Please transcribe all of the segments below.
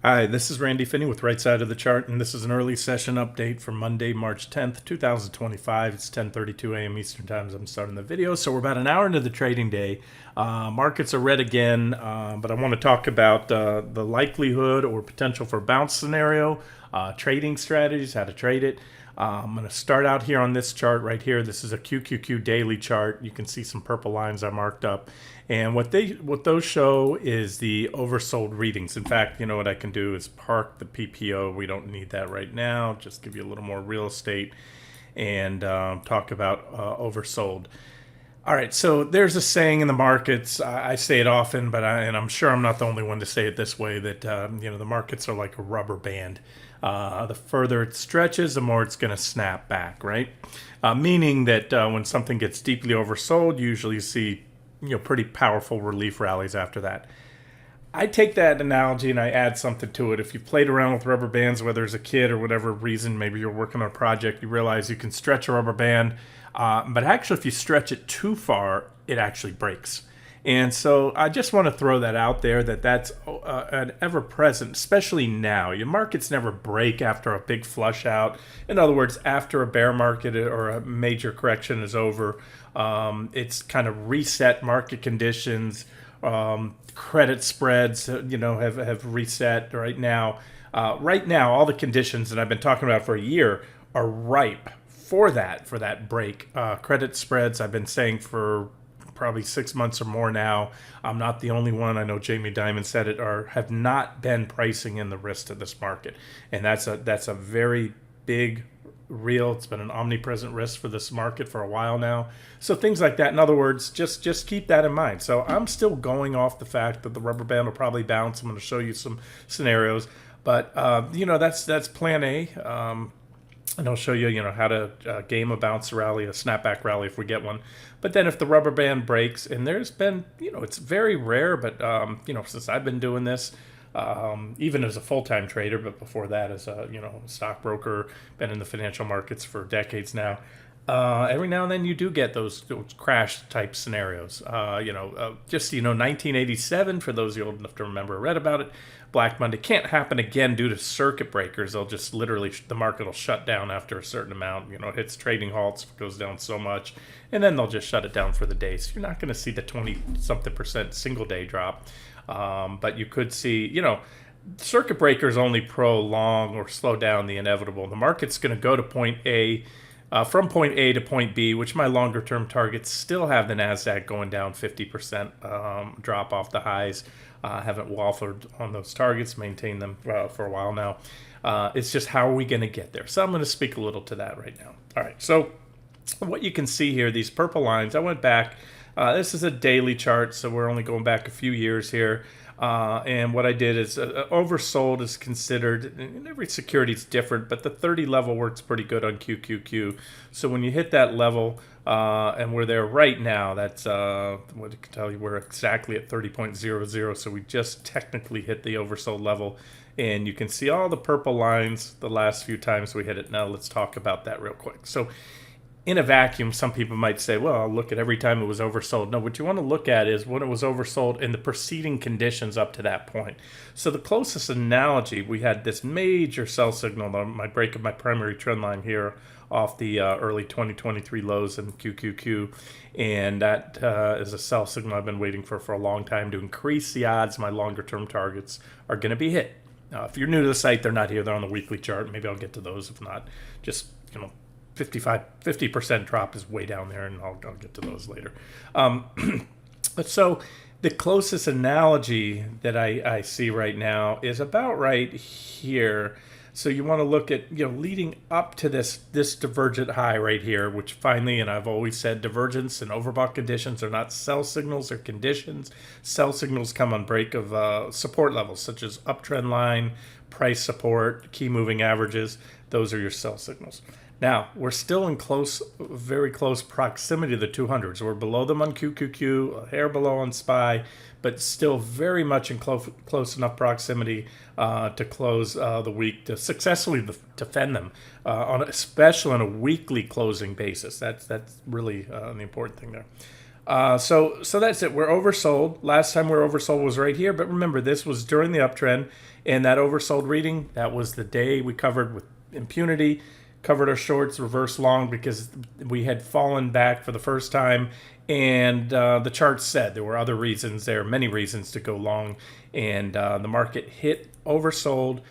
Hi, this is Randy Finney with Right Side of the Chart, and this is an early session update for Monday, March 10th, 2025. It's 10:32 a.m. Eastern Time as I'm starting the video, so we're about an hour into the trading day. Markets are red again, but I want to talk about the likelihood or potential for bounce scenario, trading strategies, how to trade it. I'm going to start out here on this chart right here. This is a QQQ daily chart. You can see some purple lines I marked up. And what those show is the oversold readings. In fact, you know what I can do is park the PPO. We don't need that right now. Just give you a little more real estate and talk about oversold. All right, so there's a saying in the markets. I say it often, and I'm sure I'm not the only one to say it this way. That the markets are like a rubber band. The further it stretches, the more it's going to snap back, right? Meaning that when something gets deeply oversold, you usually see pretty powerful relief rallies after that. I take that analogy and I add something to it. If you played around with rubber bands, whether as a kid or whatever reason, maybe you're working on a project, you realize you can stretch a rubber band, but actually if you stretch it too far, it actually breaks. And so I just want to throw that out there that's an ever-present, especially now. Your markets never break after a big flush out. In other words, after a bear market or a major correction is over, it's kind of reset market conditions. Credit spreads, have reset right now. Right now, all the conditions that I've been talking about for a year are ripe for that break. Credit spreads, I've been saying for probably 6 months or more now. I'm not the only one. I know Jamie Dimon said it, or have not been pricing in the risk to this market, and that's a very big real. It's been an omnipresent risk for this market for a while now. So things like that. In other words, just keep that in mind. So I'm still going off the fact that the rubber band will probably bounce. I'm going to show you some scenarios, but that's plan A. And I'll show you, how to game a bounce rally, a snapback rally if we get one. But then if the rubber band breaks, and there's been, it's very rare, but, since I've been doing this, even as a full-time trader, but before that as a, stockbroker, been in the financial markets for decades now. Every now and then you do get those crash type scenarios. 1987, for those of you old enough to remember, read about it. Black Monday can't happen again due to circuit breakers. They'll just literally, the market will shut down after a certain amount. It hits trading halts, goes down so much, and then they'll just shut it down for the day. So you're not going to see the 20-something% single day drop. But you could see, circuit breakers only prolong or slow down the inevitable. The market's going to go to point A, from point A to point B, which my longer term targets still have the NASDAQ going down 50% drop off the highs. Haven't waffled on those targets, maintained them for a while now. It's just how are we going to get there? So I'm going to speak a little to that right now. All right, so what you can see here, these purple lines, I went back. This is a daily chart, so we're only going back a few years here. And what I did is oversold is considered, and every security is different, but the 30 level works pretty good on QQQ. So when you hit that level, and we're there right now, that's what I can tell you, we're exactly at 30.00. So we just technically hit the oversold level. And you can see all the purple lines the last few times we hit it. Now let's talk about that real quick. So in a vacuum, some people might say, well, I'll look at every time it was oversold. No, what you want to look at is when it was oversold in the preceding conditions up to that point. So the closest analogy, we had this major sell signal on my break of my primary trend line here off the early 2023 lows in QQQ. And that is a sell signal I've been waiting for a long time to increase the odds my longer term targets are going to be hit. If you're new to the site, they're not here. They're on the weekly chart. Maybe I'll get to those. If not, just, 50% drop is way down there, and I'll get to those later. But so the closest analogy that I see right now is about right here. So you want to look at, leading up to this divergent high right here, which finally, and I've always said divergence and overbought conditions are not sell signals or conditions. Sell signals come on break of support levels, such as uptrend line, price support, key moving averages. Those are your sell signals. Now, we're still in very close proximity to the 200s. We're below them on QQQ, a hair below on SPY, but still very much in close enough proximity to close the week to successfully defend them, especially on a weekly closing basis. That's really the important thing there. So that's it. We're oversold. Last time we were oversold was right here, but remember this was during the uptrend, and that oversold reading, that was the day we covered with impunity, covered our shorts, reverse long because we had fallen back for the first time, and the chart said there were other reasons. There are many reasons to go long, and the market hit oversold.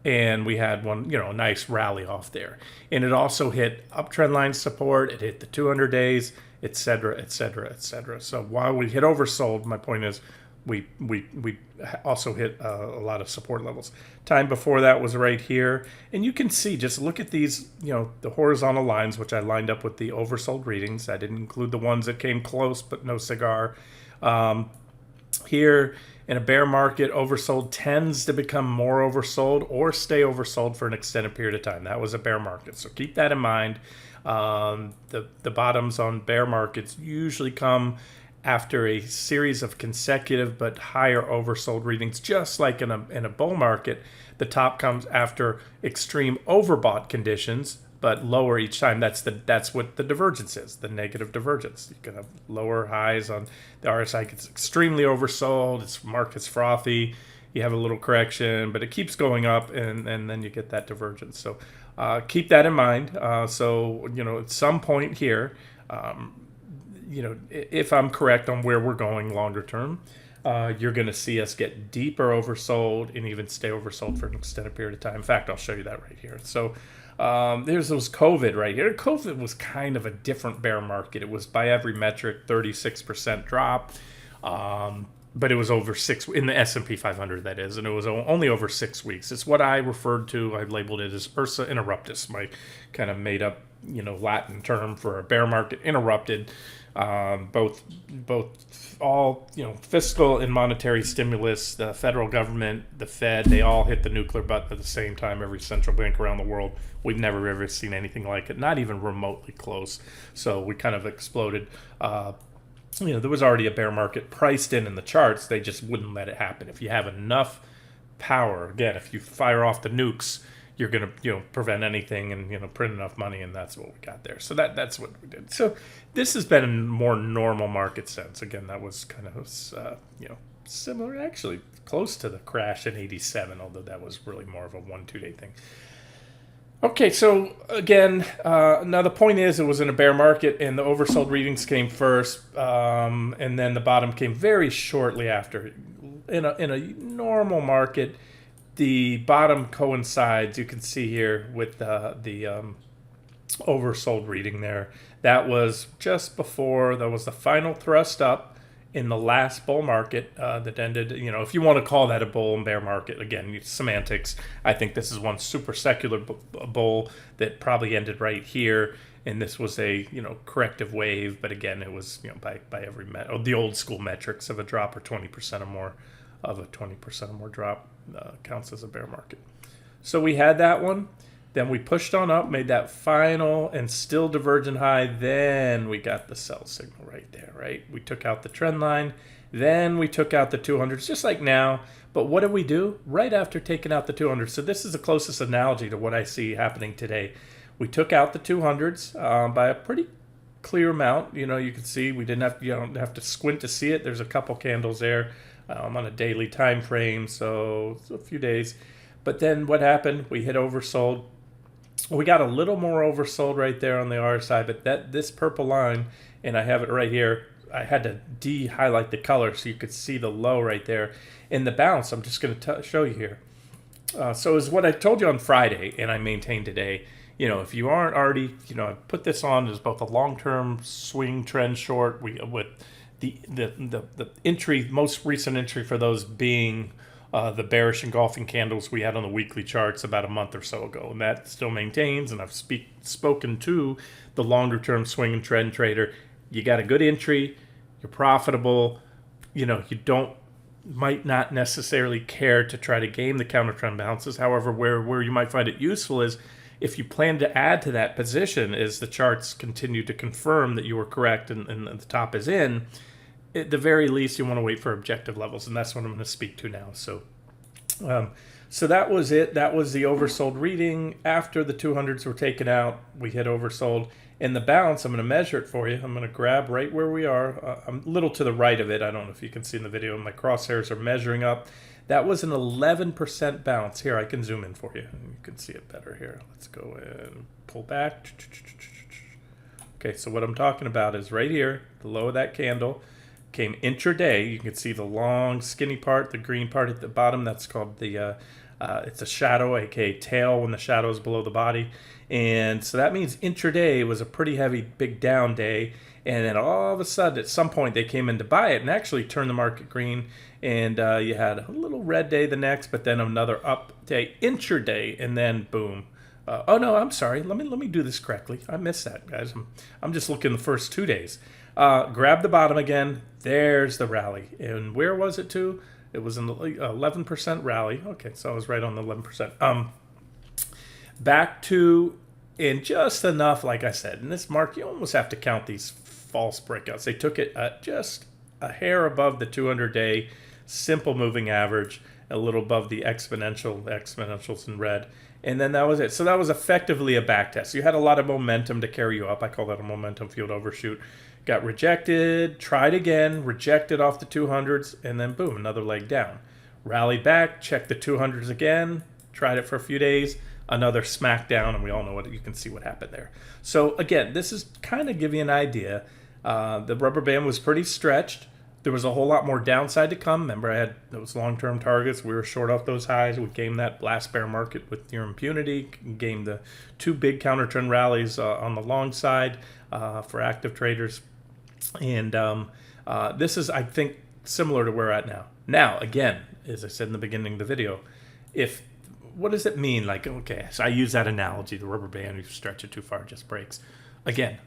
And we had one, a nice rally off there. And it also hit uptrend line support. It hit the 200 days, et cetera, et cetera, et cetera. So while we hit oversold, my point is we also hit a lot of support levels. Time before that was right here. And you can see, just look at these, the horizontal lines, which I lined up with the oversold readings. I didn't include the ones that came close, but no cigar. Here, in a bear market, oversold tends to become more oversold or stay oversold for an extended period of time. That was a bear market, so keep that in mind. The bottoms on bear markets usually come after a series of consecutive but higher oversold readings, just like in a bull market. The top comes after extreme overbought conditions, but lower each time. That's what the divergence is, the negative divergence. You can have lower highs on the RSI gets extremely oversold. Its market's frothy. You have a little correction, but it keeps going up, and then you get that divergence. So keep that in mind. So at some point here, if I'm correct on where we're going longer term, you're going to see us get deeper oversold and even stay oversold for an extended period of time. In fact, I'll show you that right here. So there's those COVID right here. COVID was kind of a different bear market. It was by every metric 36% drop, but it was over in the S&P 500, that is, and it was only over 6 weeks. It's what I referred to. I labeled it as Ursa interruptus, my kind of made up Latin term for a bear market. Interrupted. Both all fiscal and monetary stimulus, the federal government, the Fed, they all hit the nuclear button at the same time. Every central bank around the world. We've never ever seen anything like it, not even remotely close. So we kind of exploded. There was already a bear market priced in the charts. They just wouldn't let it happen. If you have enough power, again, if you fire off the nukes, you're going to prevent anything and print enough money, and that's what we got there. So that's what we did. So this has been a more normal market sense. Again, that was kind of similar, actually close to the crash in '87, although that was really more of a 1-2 day thing. Okay, so again, now the point is it was in a bear market, and the oversold readings came first, and then the bottom came very shortly after. In a normal market, the bottom coincides, you can see here, with the oversold reading there. That was just before, that was the final thrust up in the last bull market that ended, if you want to call that a bull and bear market, again, semantics. I think this is one super secular bull that probably ended right here. And this was a, corrective wave. But again, it was, by every, the old school metrics of a drop or 20% or more of a 20% or more drop counts as a bear market. So we had that one. Then we pushed on up, made that final and still divergent high. Then we got the sell signal right there, right? We took out the trend line. Then we took out the 200s, just like now. But what did we do? Right after taking out the 200s. So this is the closest analogy to what I see happening today. We took out the 200s by a pretty clear amount. You can see we didn't have, you don't have to squint to see it. There's a couple candles there on a daily time frame, so it's a few days. But then what happened? We hit oversold. We got a little more oversold right there on the RSI, but this purple line, and I have it right here, I had to de-highlight the color so you could see the low right there. In the bounce, I'm just going to show you here. So is what I told you on Friday, and I maintain today. If you aren't already, I put this on as both a long-term swing trend short with the entry, most recent entry for those being the bearish engulfing candles we had on the weekly charts about a month or so ago. And that still maintains, and I've spoken to the longer term swing and trend trader. You got a good entry, you're profitable, you might not necessarily care to try to game the counter trend bounces. However, where you might find it useful is if you plan to add to that position as the charts continue to confirm that you were correct and the top is in, at the very least, you want to wait for objective levels, and that's what I'm going to speak to now. So that was it. That was the oversold reading. After the 200s were taken out, we hit oversold, And the bounce, I'm going to measure it for you. I'm going to grab right where we are. I'm a little to the right of it. I don't know if you can see in the video. My crosshairs are measuring up. That was an 11% bounce. Here, I can zoom in for you. You can see it better here. Let's go and pull back. Okay, so what I'm talking about is right here, the low of that candle came intraday. You can see the long skinny part, the green part at the bottom. That's called the it's a shadow, aka tail, when the shadow is below the body. And so that means intraday was a pretty heavy big down day, and then all of a sudden at some point they came in to buy it and actually turned the market green, and you had a little red day the next, but then another up day intraday, and then boom. Oh no, I'm sorry. Let me do this correctly. I missed that, guys. I'm just looking the first 2 days. Grab the bottom again. There's the rally. And where was it to? It was an 11% rally. Okay, so I was right on the 11%. Back to in just enough, like I said. In this mark, you almost have to count these false breakouts. They took it just a hair above the 200-day simple moving average, a little above the exponentials in red. And then that was it. So that was effectively a back test. You had a lot of momentum to carry you up. I call that a momentum field overshoot. Got rejected, tried again, rejected off the 200s, and then boom, another leg down. Rallied back, checked the 200s again, tried it for a few days, another smack down, and we all know what you can see what happened there. So again, this is kind of give you an idea. The rubber band was pretty stretched. There was a whole lot more downside to come. Remember, I had those long-term targets. We were short off those highs. We gamed that last bear market with near impunity. Gamed the 2 big counter trend rallies on the long side for active traders. And this is, I think, similar to where we're at now. Now, again, as I said in the beginning of the video, what does it mean? Like, okay, so I use that analogy, the rubber band, if you stretch it too far, it just breaks. Again,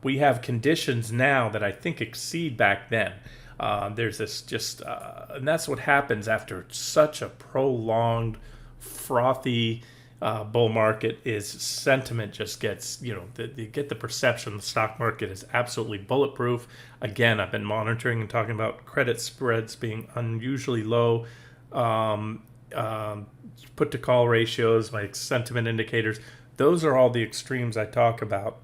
we have conditions now that I think exceed back then. There's this and that's what happens after such a prolonged, frothy bull market is sentiment just gets, you get the perception the stock market is absolutely bulletproof. Again, I've been monitoring and talking about credit spreads being unusually low, put to call ratios, my sentiment indicators. Those are all the extremes I talk about.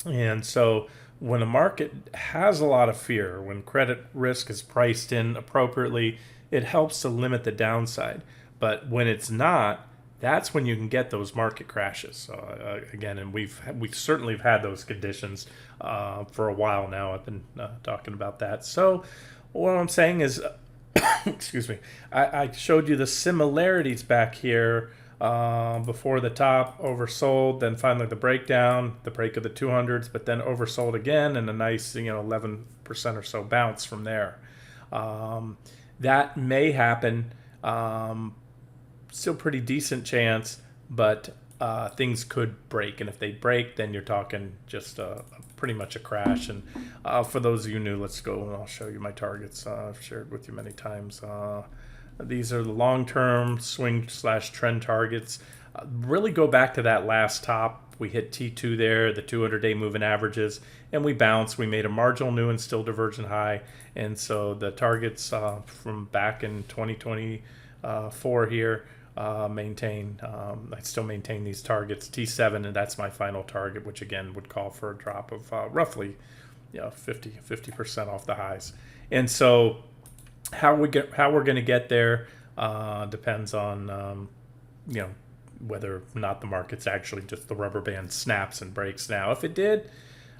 And so when a market has a lot of fear, when credit risk is priced in appropriately, it helps to limit the downside. But when it's not, that's when you can get those market crashes. Again, and we've certainly had those conditions for a while now. I've been talking about that. So what I'm saying is, excuse me, I showed you the similarities back here. Before the top, oversold, then finally the breakdown, the break of the 200s, but then oversold again, and a nice 11% or so bounce from there. That may happen. Still pretty decent chance, but things could break, and if they break, then you're talking just pretty much a crash. And for those of you new, let's go and I'll show you my targets. I've shared with you many times. These are the long-term swing/trend targets. Really go back to that last top. We hit T2 there, the 200-day moving averages, and we bounced. We made a marginal new and still divergent high. And so the targets from back in 2024 here maintain. I still maintain these targets. T7, and that's my final target, which again would call for a drop of roughly 50% off the highs. And so how we're going to get there depends on whether or not the market's actually just the rubber band snaps and breaks. Now, if it did,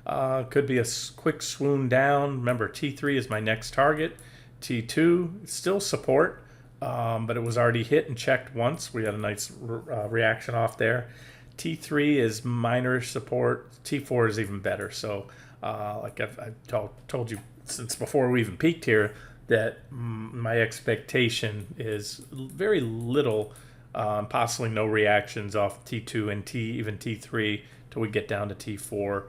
could be a quick swoon down. Remember, T3 is my next target. T2 still support, but it was already hit and checked once. We had a nice reaction off there. T3 is minor-ish support. T4 is even better. So, like I've told you since before we even peaked here, that my expectation is very little, possibly no reactions off T2 and even T3 till we get down to T4.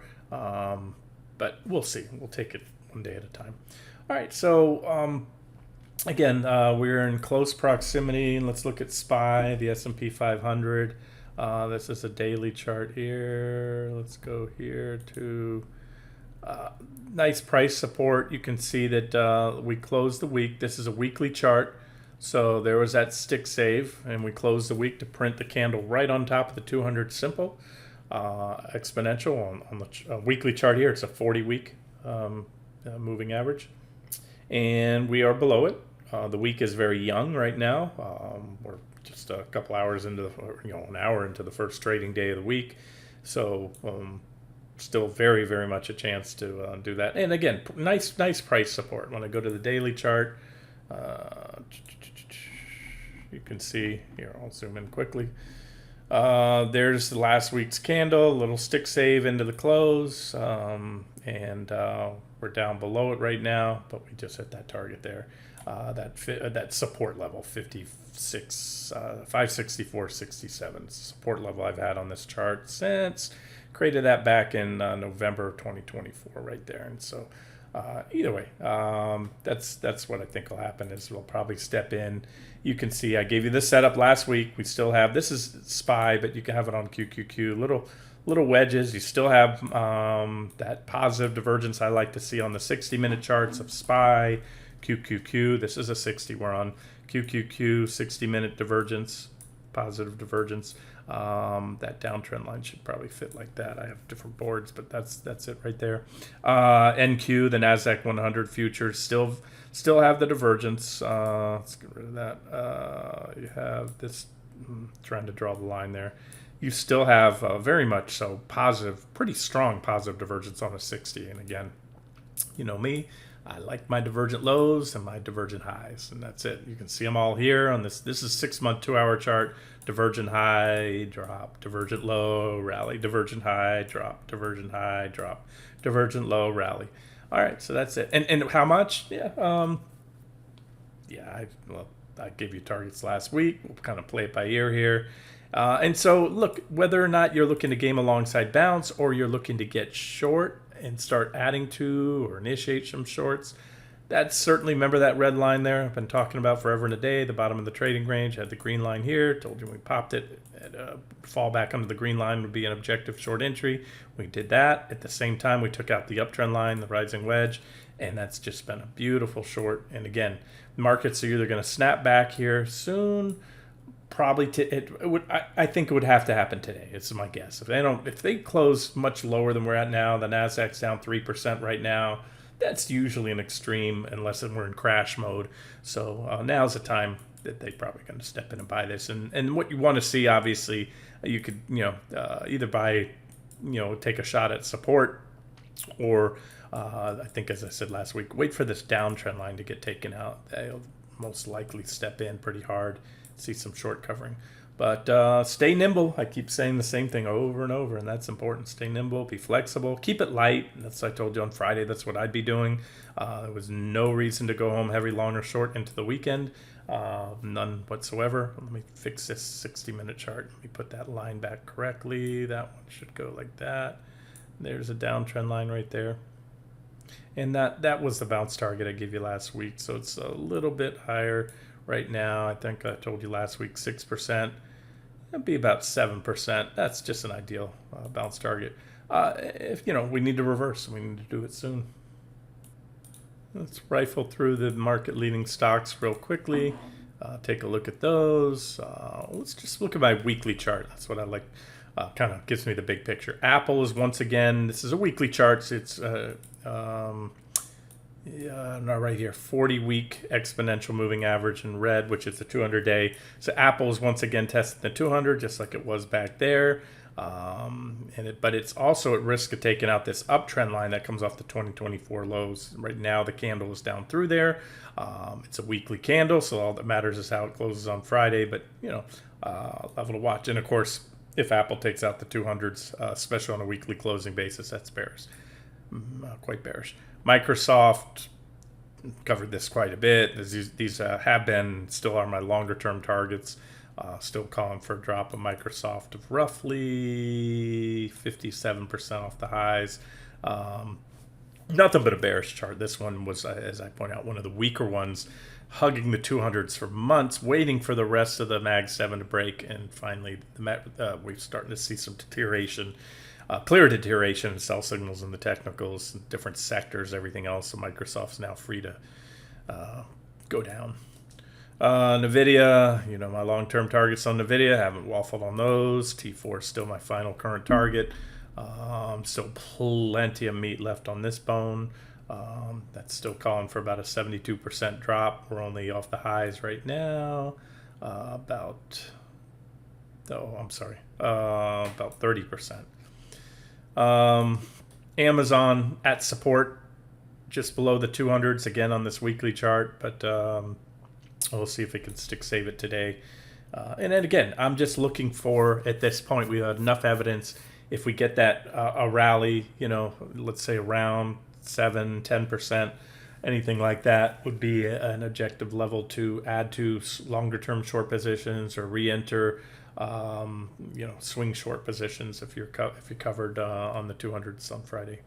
But we'll see. We'll take it one day at a time. All right. So again, we're in close proximity. Let's look at SPY, the S&P 500. This is a daily chart here. Let's go here to nice price support. You can see that we closed the week. This is a weekly chart. So there was that stick save, and we closed the week to print the candle right on top of the 200 simple. exponential on the weekly chart here. It's a 40-week moving average, and we are below it. The week is very young right now. We're just a couple hours into an hour into the first trading day of the week, so still very, very much a chance to do that. And again, nice price support. When I go to the daily chart, you can see here. I'll zoom in quickly. There's the last week's candle, little stick save into the close, and we're down below it right now, but we just hit that target there. That support level 56 564.67 support level I've had on this chart since created that back in November 2024 right there. And so either way, that's what I think will happen is we'll probably step in. You can see I gave you this setup last week. We still have, this is SPY, but you can have it on QQQ, little wedges. You still have that positive divergence I like to see on the 60-minute charts of SPY, QQQ. This is a 60. We're on QQQ, 60-minute divergence, positive divergence. That downtrend line should probably fit like that. I have different boards, but that's it right there. NQ, the Nasdaq 100 futures, still have the divergence. Let's get rid of that. You have this. Trying to draw the line there. You still have very much so positive, pretty strong positive divergence on a 60. And again, you know me, I like my divergent lows and my divergent highs, and that's it. You can see them all here on this. This is 6-month, 2-hour chart. Divergent high, drop, divergent low, rally, divergent high, drop, divergent high, drop, divergent low, rally. All right, so that's it. And how much? Yeah, I gave you targets last week. We'll kind of play it by ear here. And so, look, whether or not you're looking to game alongside bounce or you're looking to get short and start adding to or initiate some shorts, that's certainly, remember that red line there I've been talking about forever and a day, the bottom of the trading range. Had the green line here. Told you when we popped it, fall back under the green line would be an objective short entry. We did that. At the same time, we took out the uptrend line, the rising wedge, and that's just been a beautiful short. And again, markets are either going to snap back here soon, probably I think it would have to happen today. It's my guess. If they close much lower than we're at now, the Nasdaq's down 3% right now. That's usually an extreme unless we're in crash mode. So now's the time that they're probably going to step in and buy this. And what you want to see, obviously, you could either buy, take a shot at support, or I think, as I said last week, wait for this downtrend line to get taken out. They'll most likely step in pretty hard, see some short covering. But stay nimble. I keep saying the same thing over and over, and that's important. Stay nimble, be flexible, keep it light. That's what I told you on Friday. That's what I'd be doing. There was no reason to go home heavy, long, or short into the weekend. None whatsoever. Let me fix this 60-minute chart. Let me put that line back correctly. That one should go like that. There's a downtrend line right there. And that was the bounce target I gave you last week. So it's a little bit higher right now. I think I told you last week 6%. It'd be about 7%. That's just an ideal bounce target. If we need to reverse, we need to do it soon. Let's rifle through the market leading stocks real quickly. Take a look at those. Let's just look at my weekly chart. That's what I like. Kind of gives me the big picture. Apple is once again, this is a weekly chart. So it's right here, 40-week exponential moving average in red, which is the 200-day. So Apple is once again testing the 200, just like it was back there. But it's also at risk of taking out this uptrend line that comes off the 2024 lows. Right now, the candle is down through there. It's a weekly candle, so all that matters is how it closes on Friday. But level to watch. And of course, if Apple takes out the 200s, especially on a weekly closing basis, that's bearish, quite bearish. Microsoft, covered this quite a bit. These have been, still are my longer term targets. Still calling for a drop of Microsoft of roughly 57% off the highs. Nothing but a bearish chart. This one was, as I point out, one of the weaker ones, hugging the 200s for months, waiting for the rest of the Mag 7 to break, and finally we're starting to see some deterioration. Clear deterioration in sell signals in the technicals, different sectors, everything else. So Microsoft's now free to go down. NVIDIA, my long-term targets on NVIDIA, haven't waffled on those. T4 is still my final current target. Still plenty of meat left on this bone. That's still calling for about a 72% drop. We're only off the highs right now. About 30%. Amazon at support, just below the 200s again on this weekly chart, but we'll see if it can save it today. And then again, I'm just looking for, at this point, we have enough evidence. If we get that a rally, let's say around 7-10%, anything like that would be an objective level to add to longer term short positions or re-enter swing short positions if you're covered on the 200s on Friday.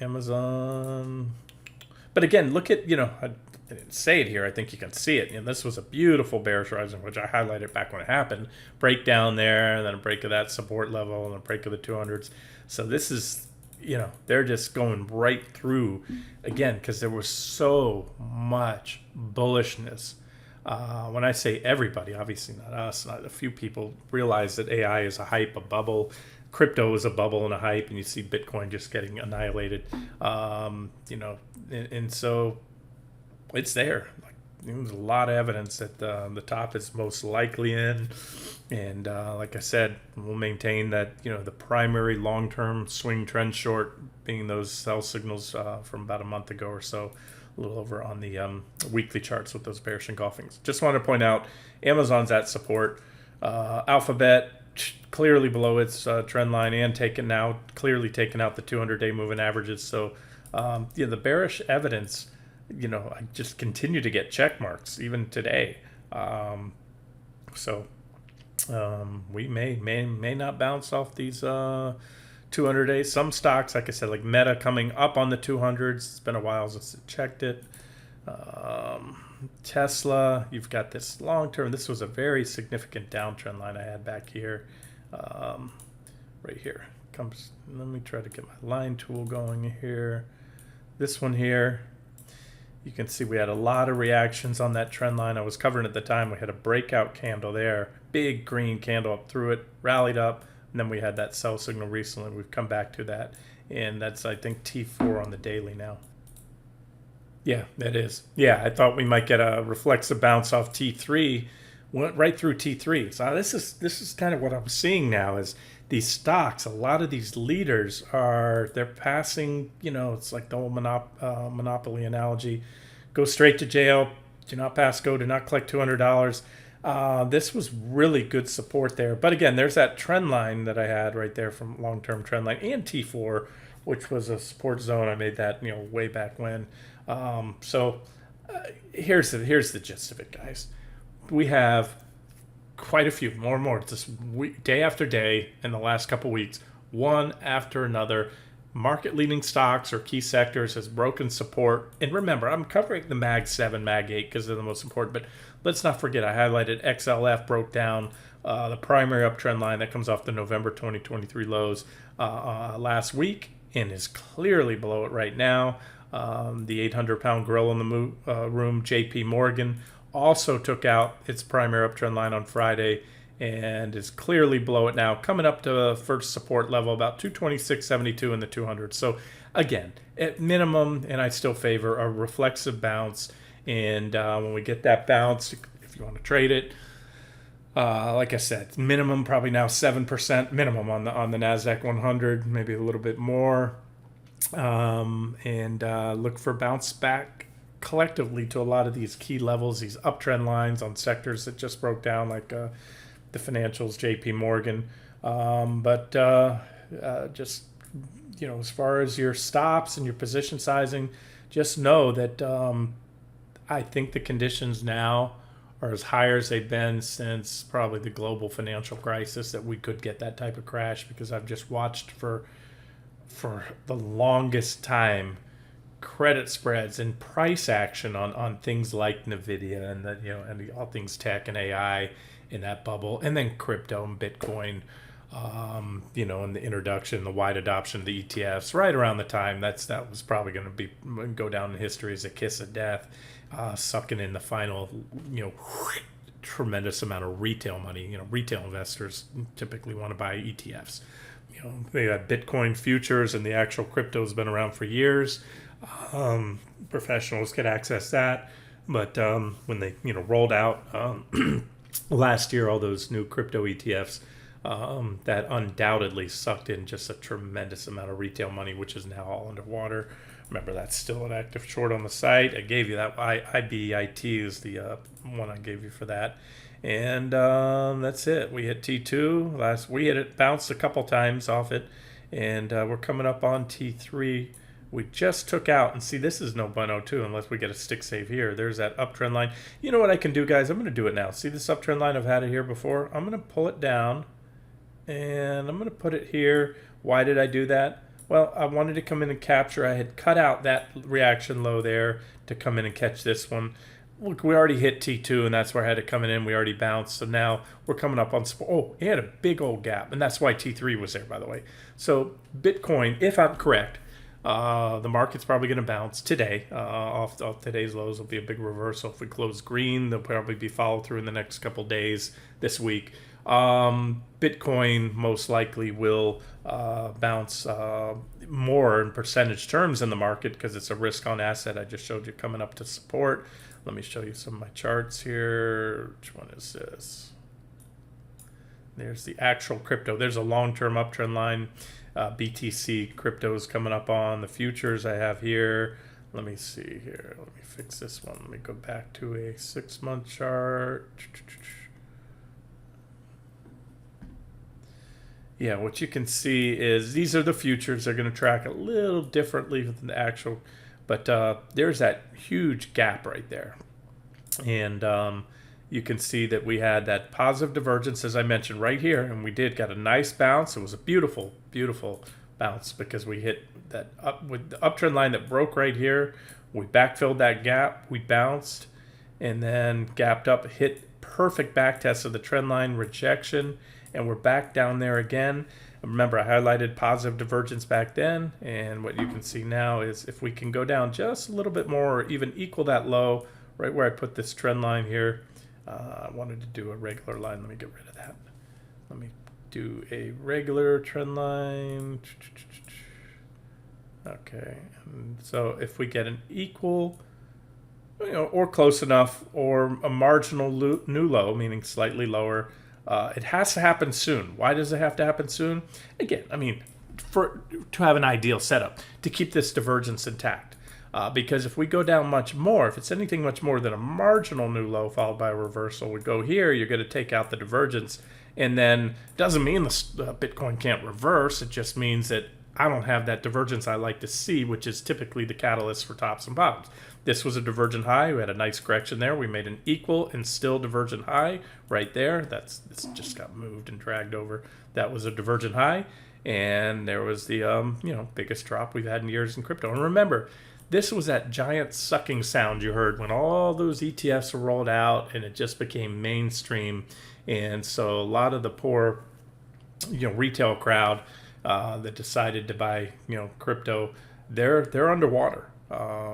Amazon, but again, look at I didn't say it here. I think you can see it. This was a beautiful bearish rising, which I highlighted back when it happened. Break down there, and then a break of that support level, and a break of the 200s. So this is, they're just going right through again because there was so much bullishness. When I say everybody, obviously not us, not a few people realize that AI is a hype, a bubble. Crypto is a bubble and a hype, and you see Bitcoin just getting annihilated. And so it's there. There's a lot of evidence that the top is most likely in, and like I said, we'll maintain that the primary long-term swing trend short being those sell signals from about a month ago or so, a little over on the weekly charts with those bearish engulfings. Just want to point out Amazon's at support. Alphabet clearly below its trend line and clearly taken out the 200-day moving averages. So the bearish evidence, I just continue to get check marks even today. We may not bounce off these 200 days. Some stocks, like I said, like Meta coming up on the 200s. It's been a while since I checked it. Tesla, you've got this long term. This was a very significant downtrend line I had back here. Right here. Let me try to get my line tool going here. This one here. You can see we had a lot of reactions on that trend line. I was covering at the time. We had a breakout candle there. Big green candle up through it. Rallied up. And then we had that sell signal recently. We've come back to that. And that's, I think, T4 on the daily now. Yeah, that is. Yeah, I thought we might get a reflexive bounce off T3. Went right through T3. So this is kind of what I'm seeing now is these stocks, a lot of these leaders they're passing, it's like the old monopoly analogy. Go straight to jail. Do not pass go. Do not collect $200. This was really good support there. But again, there's that trend line that I had right there from long-term trend line and T4, which was a support zone. I made that, way back when. Here's the gist of it, guys. We have quite a few, more and more, just day after day in the last couple weeks, one after another. Market-leading stocks or key sectors has broken support. And remember, I'm covering the Mag 7, Mag 8 because they're the most important. But let's not forget, I highlighted XLF broke down the primary uptrend line that comes off the November 2023 lows last week and is clearly below it right now. The 800-pound gorilla in the room, JP Morgan, also took out its primary uptrend line on Friday and is clearly below it now, coming up to the first support level, about 226.72 in the 200. So again, at minimum, and I still favor a reflexive bounce. And when we get that bounce, if you want to trade it, like I said, minimum probably now 7% minimum on the NASDAQ 100, maybe a little bit more. And look for bounce back collectively to a lot of these key levels, these uptrend lines on sectors that just broke down, like the financials, JP Morgan. Just, as far as your stops and your position sizing, just know that I think the conditions now are as high as they've been since probably the global financial crisis, that we could get that type of crash, because I've just watched for the longest time credit spreads and price action on things like NVIDIA and all things tech and AI in that bubble, and then crypto and Bitcoin. in the introduction, the wide adoption of the ETFs, right around the time that was probably going to go down in history as a kiss of death, sucking in the final, tremendous amount of retail money. Retail investors typically want to buy ETFs. They got Bitcoin futures, and the actual crypto has been around for years. Professionals could access that, but when they rolled out last year all those new crypto ETFs, that undoubtedly sucked in just a tremendous amount of retail money, which is now all underwater. Remember, that's still an active short on the site. I gave you that. IBIT is the one I gave you for that. And that's it. We hit T2 we hit it, bounced a couple times off it, and we're coming up on T3. We just took out, and see, this is no bueno too unless we get a stick save here. There's that uptrend line. You know what I can do, guys? I'm going to do it now. See this uptrend line? I've had it here before. I'm going to pull it down, and I'm going to put it here. Why did I do that? Well, I wanted to come in and capture. I had cut out that reaction low there to come in and catch this one. Look, we already hit T2, and that's where I had it coming in. We already bounced, so now we're coming up on support. Oh, it had a big old gap, and that's why T3 was there, by the way. So Bitcoin, if I'm correct, the market's probably going to bounce today. Off today's lows will be a big reversal. If we close green, there'll probably be follow through in the next couple days this week. Bitcoin most likely will bounce more in percentage terms in the market because it's a risk on asset. I just showed you coming up to support. Let me show you some of my charts here. Which one is this? There's the actual crypto. There's a long-term uptrend line. BTC crypto is coming up on the futures I have here. Let me see here. Let me fix this one. Let me go back to a 6-month chart. Yeah, what you can see is these are the futures. They're going to track a little differently than the actual, but there's that huge gap right there. And you can see that we had that positive divergence, as I mentioned, right here, and we got a nice bounce. It was a beautiful, beautiful bounce because we hit that with the uptrend line that broke right here. We backfilled that gap, we bounced, and then gapped up, hit perfect back test of the trend line, rejection, and we're back down there again. Remember, I highlighted positive divergence back then, and what you can see now is if we can go down just a little bit more or even equal that low, right where I put this trend line here. I wanted to do a regular line. Let me get rid of that. Let me do a regular trend line. Okay, and so if we get an equal, or close enough, or a marginal new low, meaning slightly lower, it has to happen soon. Why does it have to happen soon? Again, to have an ideal setup, to keep this divergence intact. Because if we go down much more, if it's anything much more than a marginal new low followed by a reversal, we go here, you're going to take out the divergence. And then doesn't mean the Bitcoin can't reverse. It just means that I don't have that divergence I like to see, which is typically the catalyst for tops and bottoms. This was a divergent high. We had a nice correction there. We made an equal and still divergent high right there. This just got moved and dragged over. That was a divergent high. And there was the biggest drop we've had in years in crypto. And remember, this was that giant sucking sound you heard when all those ETFs were rolled out and it just became mainstream. And so a lot of the poor, retail crowd that decided to buy, crypto, they're underwater,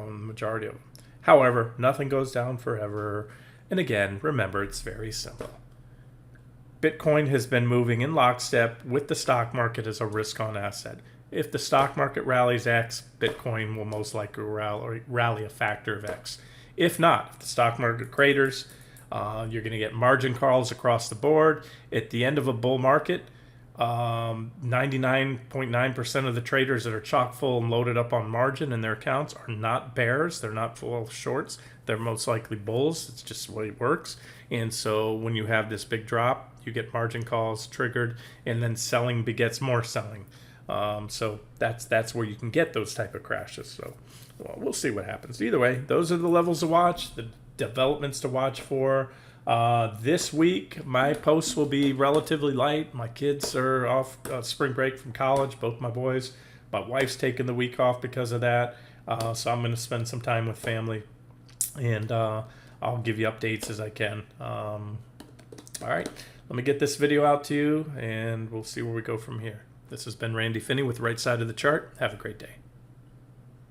majority of them. However, nothing goes down forever. And again, remember, it's very simple. Bitcoin has been moving in lockstep with the stock market as a risk-on asset. If the stock market rallies X, Bitcoin will most likely rally a factor of X. If not, if the stock market craters, you're going to get margin calls across the board. At the end of a bull market, 99.9% of the traders that are chock full and loaded up on margin in their accounts are not bears. They're not full of shorts. They're most likely bulls. It's just the way it works. And so when you have this big drop, you get margin calls triggered, and then selling begets more selling. So that's where you can get those type of crashes. So we'll see what happens. Either way, those are the levels to watch, the developments to watch for. This week, my posts will be relatively light. My kids are off spring break from college, both my boys. My wife's taking the week off because of that. So I'm going to spend some time with family, and I'll give you updates as I can. All right, let me get this video out to you and we'll see where we go from here. This has been Randy Finney with Right Side of the Chart. Have a great day.